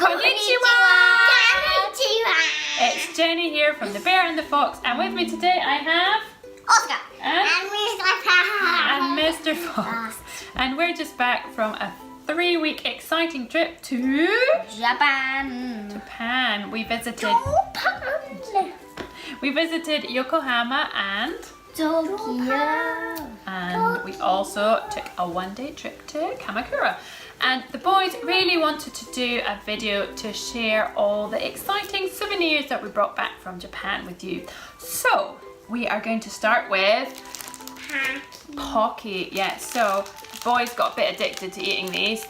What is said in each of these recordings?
Konnichiwa! Konnichiwa! It's Jenny here from The Bear and the Fox, and with me today I have Oscar and Mr. Fox. And we're just back from a 3-week exciting trip to Japan. We visited Yokohama and Tokyo. And we also took a 1-day trip to Kamakura. And the boys really wanted to do a video to share all the exciting souvenirs that we brought back from Japan with you. So we are going to start with Pocky. Yeah, so the boys got a bit addicted to eating these.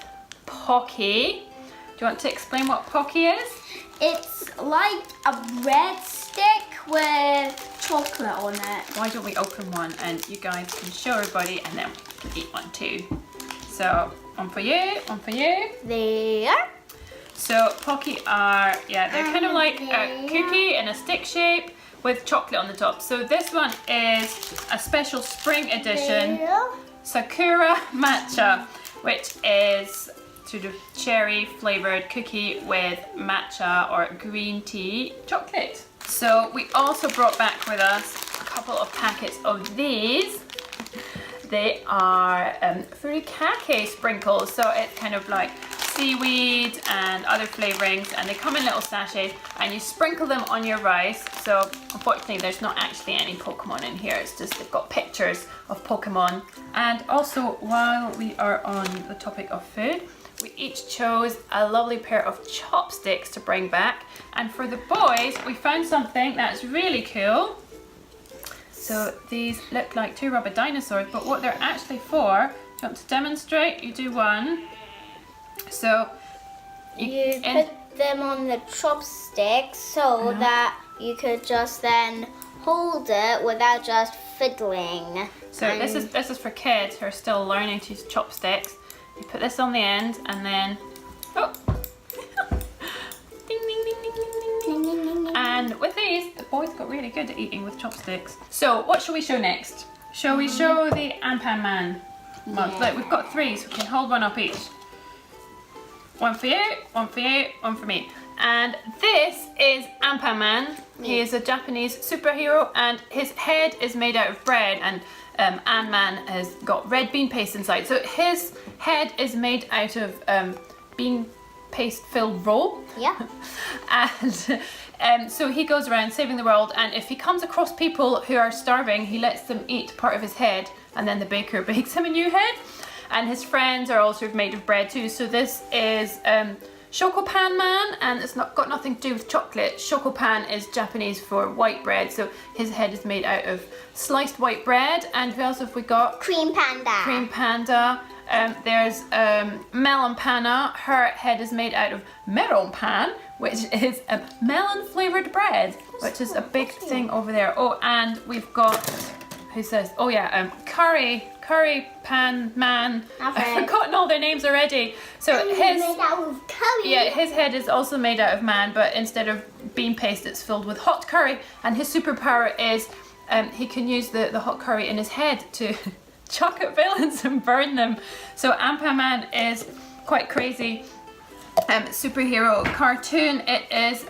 Pocky. Do you want to explain what Pocky is? It's like a red stick with chocolate on it. Why don't we open one and you guys can show everybody and then we can eat one too. So one for you, one for you. There. So Pocky are, yeah, they're kind of like a cookie in a stick shape with chocolate on the top. So this one is a special spring edition Sakura Matcha, which is sort of cherry flavoured cookie with matcha or green tea chocolate. So we also brought back with us a couple of packets of these. They are furikake sprinkles, so it's kind of like seaweed and other flavourings, and they come in little sachets and you sprinkle them on your rice. So unfortunately there's not actually any Pokemon in here, it's just they've got pictures of Pokemon. And also, while we are on the topic of food, we each chose a lovely pair of chopsticks to bring back, and for the boys we found something that's really cool. So these look like 2 rubber dinosaurs, but what they're actually for, do you want to demonstrate? You do one. So you put them on the chopsticks so that you could just then hold it without just fiddling. So this is for kids who are still learning to use chopsticks. You put this on the end and then, oh, ding, ding, ding, ding, ding, ding, ding. And with these, the boys got really good at eating with chopsticks. So what shall we show next? Shall we show the Anpan Man mugs? Look, we've got 3, so we can hold one up each. One for you, one for you, one for me. And this is Anpan Man. He is a Japanese superhero and his head is made out of bread, and Ant-Man has got red bean paste inside. So his head is made out of bean paste filled roll. Yeah. And so he goes around saving the world, and if he comes across people who are starving, he lets them eat part of his head, and then the baker bakes him a new head. And his friends are also made of bread too. So this is Shokopan Man, and it's not got nothing to do with chocolate. Shokopan is Japanese for white bread, so his head is made out of sliced white bread. And who else have we got? Cream Panda. Cream Panda. There's Melon Panna. Her head is made out of Meron Pan, which is a melon flavoured bread, which is a big thing over there. Oh, and we've got, who says, oh yeah, Curry Pan Man. I've forgotten all their names already. So his made out of curry. Yeah, his head is also made out of man, but instead of bean paste, it's filled with hot curry. And his superpower is he can use the hot curry in his head to chuck at villains and burn them. So Anpan Man is quite crazy. Superhero cartoon. It's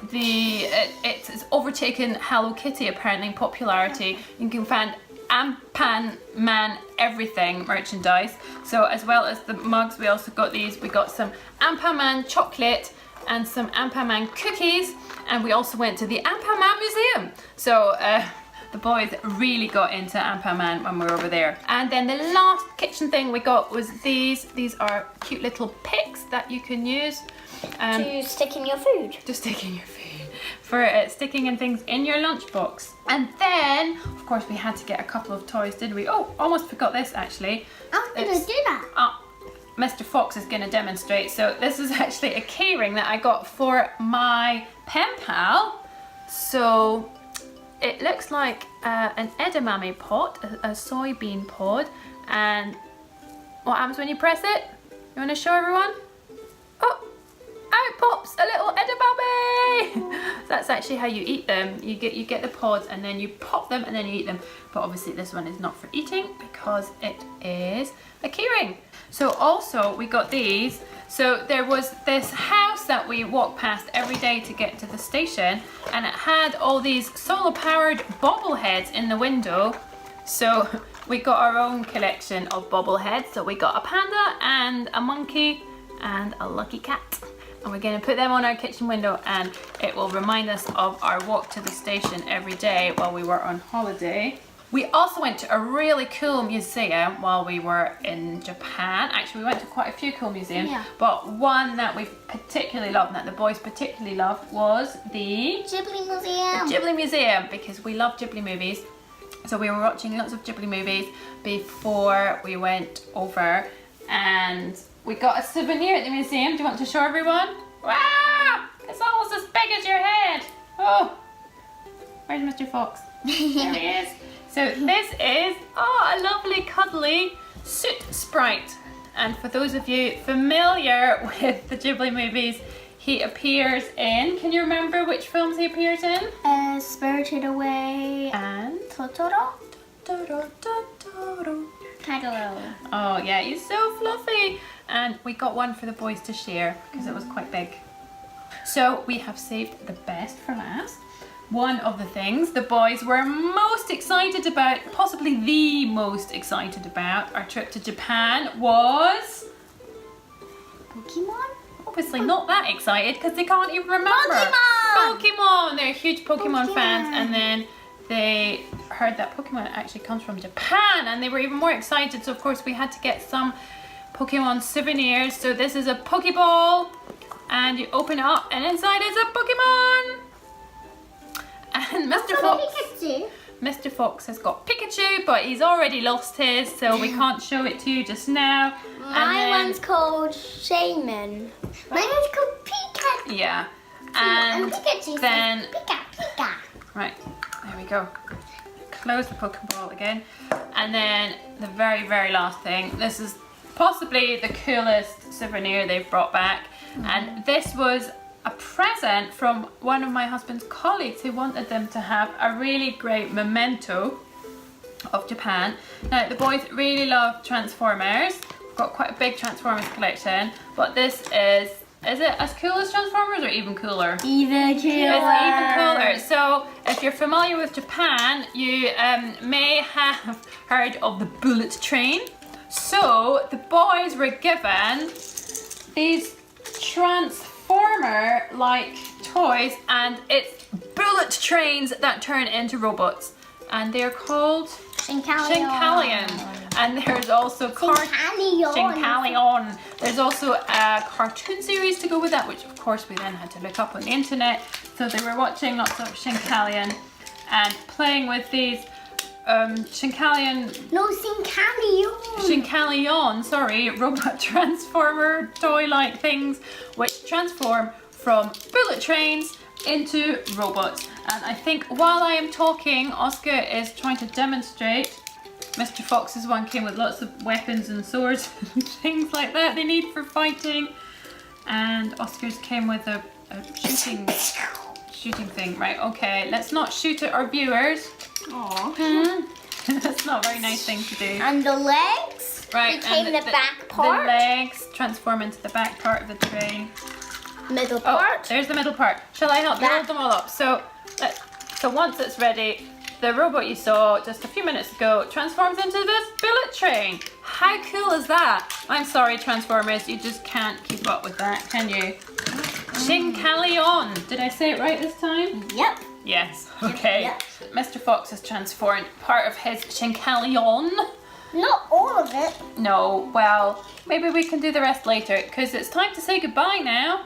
overtaken Hello Kitty apparently in popularity. You can find Anpan Man everything merchandise. So as well as the mugs, we also got these. We got some Anpan Man chocolate and some Anpan Man cookies, and we also went to the Anpan Man museum. So the boys really got into Anpan Man when we were over there. And then the last kitchen thing we got was these. These are cute little picks that you can use to stick in your food. To stick in your food. For sticking in things in your lunchbox. And then, of course, we had to get a couple of toys, didn't we? Oh, almost forgot this actually. I was going to do that. Mr. Fox is going to demonstrate. So this is actually a keyring that I got for my pen pal. So it looks like an edamame pot, a soybean pod. And what happens when you press it? You want to show everyone? Oh! Out pops a little edamame! That's actually how you eat them. You get the pods and then you pop them and then you eat them. But obviously this one is not for eating because it is a keyring. So also we got these. So there was this house house that we walk past every day to get to the station, and it had all these solar-powered bobbleheads in the window. So we got our own collection of bobbleheads. So we got a panda and a monkey and a lucky cat. And we're going to put them on our kitchen window, and it will remind us of our walk to the station every day while we were on holiday. We also went to a really cool museum while we were in Japan. Actually, we went to quite a few cool museums, but one that we particularly loved and that the boys particularly loved was the Ghibli Museum. The Ghibli Museum, because we love Ghibli movies. So we were watching lots of Ghibli movies before we went over, and we got a souvenir at the museum. Do you want to show everyone? Wow! It's almost as big as your head. Oh, where's Mr. Fox? There he is. So this is, a lovely cuddly soot sprite. And for those of you familiar with the Ghibli movies, he appears in, can you remember which films he appears in? Spirited Away And? Totoro. Totoro. Totoro. Oh yeah, he's so fluffy. And we got one for the boys to share because it was quite big. So we have saved the best for last. One of the things the boys were most excited about, possibly the most excited about our trip to Japan was... Pokemon? Obviously not that excited because they can't even remember. Pokemon! They're huge Pokemon fans, and then they heard that Pokemon actually comes from Japan, and they were even more excited. So of course we had to get some Pokemon souvenirs. So this is a Pokeball, and you open it up and inside is a Pokemon. And Mr. Fox has got Pikachu, but he's already lost his, so we can't show it to you just now. My one's called Shaman. Mine is called Pikachu. Yeah. And Pikachu then... Pika. Right, there we go. Close the Pokeball again. And then the very, very last thing. This is possibly the coolest souvenir they've brought back. And this was a present from one of my husband's colleagues who wanted them to have a really great memento of Japan. Now the boys really love Transformers. We've got quite a big Transformers collection, but this is it as cool as Transformers or even cooler? Even cooler. It's even cooler. So if you're familiar with Japan, you may have heard of the bullet train. So the boys were given these Transformer-like toys, and it's bullet trains that turn into robots, and they're called Shinkalion. And there's also Shinkalion. There's also a cartoon series to go with that, which of course we then had to look up on the internet. So they were watching lots of Shinkalion and playing with these Shinkalion, sorry, robot transformer toy-like things which transform from bullet trains into robots. And I think while I am talking, Oscar is trying to demonstrate. Mr. Fox's one came with lots of weapons and swords and things like that they need for fighting. And Oscar's came with a shooting thing. Right, okay, let's not shoot at our viewers. Aww. That's not a very nice thing to do. And the legs became the back part. The legs transform into the back part of the train. Middle part. Oh, there's the middle part. Shall I help you hold them all up? So once it's ready, the robot you saw just a few minutes ago transforms into this bullet train. How cool is that? I'm sorry, Transformers, you just can't keep up with that, can you? Shinkalion. Did I say it right this time? Yep. Yes. Okay. Yep. Mr. Fox has transformed part of his Shinkalion. Not all of it. No, well, maybe we can do the rest later because it's time to say goodbye now.